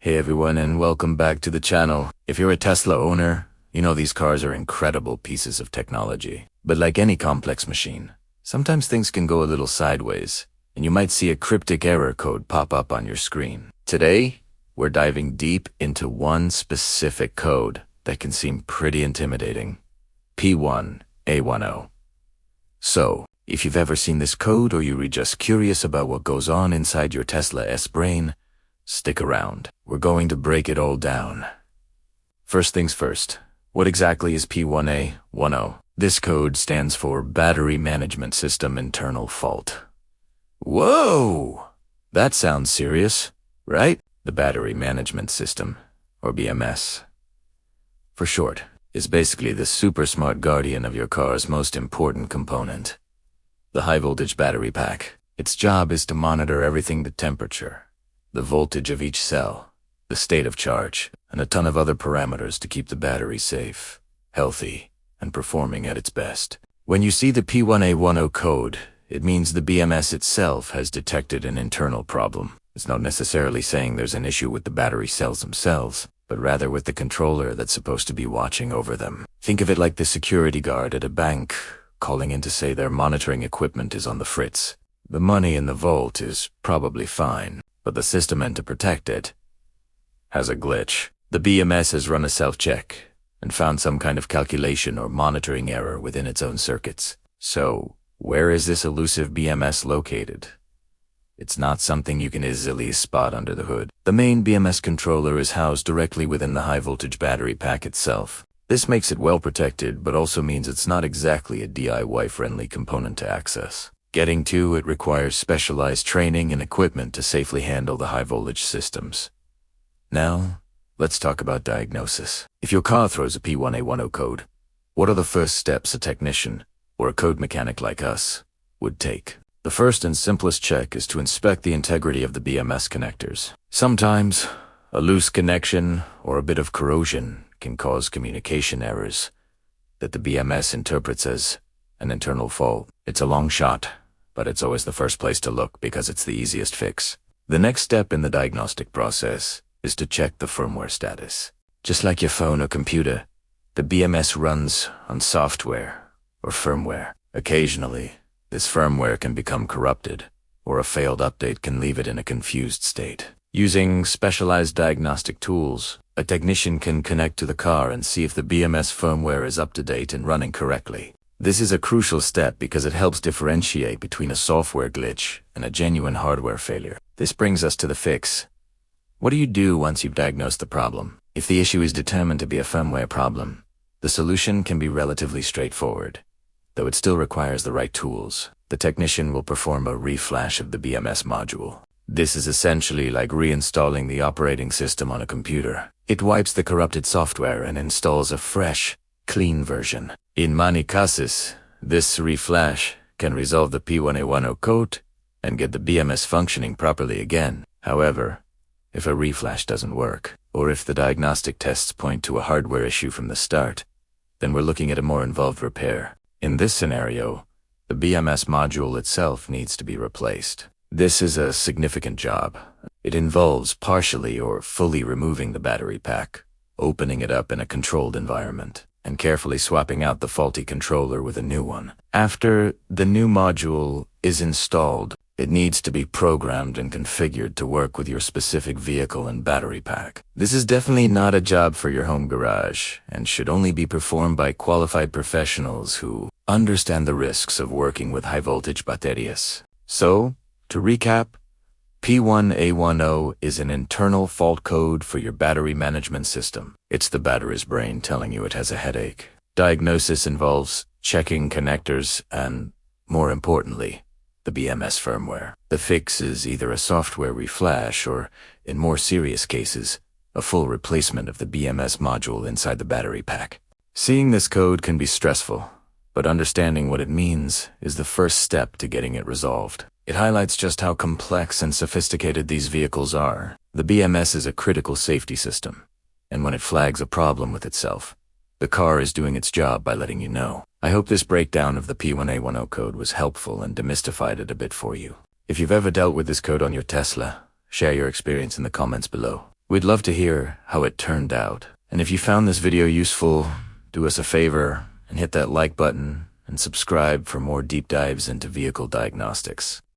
Hey everyone, and welcome back to the channel. If you're a Tesla owner, you know these cars are incredible pieces of technology. But like any complex machine, sometimes things can go a little sideways, and you might see a cryptic error code pop up on your screen. Today, we're diving deep into one specific code that can seem pretty intimidating. P1A10. So, if you've ever seen this code or you're just curious about what goes on inside your Tesla S brain, stick around. We're going to break it all down. First things first, what exactly is P1A10? This code stands for Battery Management System Internal Fault. Whoa! That sounds serious, right? The Battery Management System, or BMS, for short, is basically the super smart guardian of your car's most important component, the high-voltage battery pack. Its job is to monitor everything: the temperature, the voltage of each cell, the state of charge, and a ton of other parameters to keep the battery safe, healthy, and performing at its best. When you see the P1A10 code, it means the BMS itself has detected an internal problem. It's not necessarily saying there's an issue with the battery cells themselves, but rather with the controller that's supposed to be watching over them. Think of it like the security guard at a bank calling in to say their monitoring equipment is on the fritz. The money in the vault is probably fine, but the system meant to protect it has a glitch. The BMS has run a self-check and found some kind of calculation or monitoring error within its own circuits. So, where is this elusive BMS located? It's not something you can easily spot under the hood. The main BMS controller is housed directly within the high-voltage battery pack itself. This makes it well protected, but also means it's not exactly a DIY-friendly component to access. Getting to it requires specialized training and equipment to safely handle the high-voltage systems. Now, let's talk about diagnosis. If your car throws a P1A10 code, what are the first steps a technician, or a code mechanic like us, would take? The first and simplest check is to inspect the integrity of the BMS connectors. Sometimes, a loose connection or a bit of corrosion can cause communication errors that the BMS interprets as an internal fault. It's a long shot, but it's always the first place to look because it's the easiest fix. The next step in the diagnostic process is to check the firmware status. Just like your phone or computer, the BMS runs on software or firmware. Occasionally, this firmware can become corrupted, or a failed update can leave it in a confused state. Using specialized diagnostic tools, a technician can connect to the car and see if the BMS firmware is up to date and running correctly. This is a crucial step because it helps differentiate between a software glitch and a genuine hardware failure. This brings us to the fix. What do you do once you've diagnosed the problem? If the issue is determined to be a firmware problem, the solution can be relatively straightforward, though it still requires the right tools. The technician will perform a reflash of the BMS module. This is essentially like reinstalling the operating system on a computer. It wipes the corrupted software and installs a fresh, clean version. In many cases, this reflash can resolve the P1A10 code and get the BMS functioning properly again. However, if a reflash doesn't work, or if the diagnostic tests point to a hardware issue from the start, then we're looking at a more involved repair. In this scenario, the BMS module itself needs to be replaced. This is a significant job. It involves partially or fully removing the battery pack, opening it up in a controlled environment, and carefully swapping out the faulty controller with a new one. After the new module is installed, it needs to be programmed and configured to work with your specific vehicle and battery pack. This is definitely not a job for your home garage and should only be performed by qualified professionals who understand the risks of working with high-voltage baterias. So, to recap, P1A10 is an internal fault code for your battery management system. It's the battery's brain telling you it has a headache. Diagnosis involves checking connectors and, more importantly, the BMS firmware. The fix is either a software reflash or, in more serious cases, a full replacement of the BMS module inside the battery pack. Seeing this code can be stressful, but understanding what it means is the first step to getting it resolved. It highlights just how complex and sophisticated these vehicles are. The BMS is a critical safety system, and when it flags a problem with itself, the car is doing its job by letting you know. I hope this breakdown of the P1A10 code was helpful and demystified it a bit for you. If you've ever dealt with this code on your Tesla, share your experience in the comments below. We'd love to hear how it turned out. And if you found this video useful, do us a favor and hit that like button and subscribe for more deep dives into vehicle diagnostics.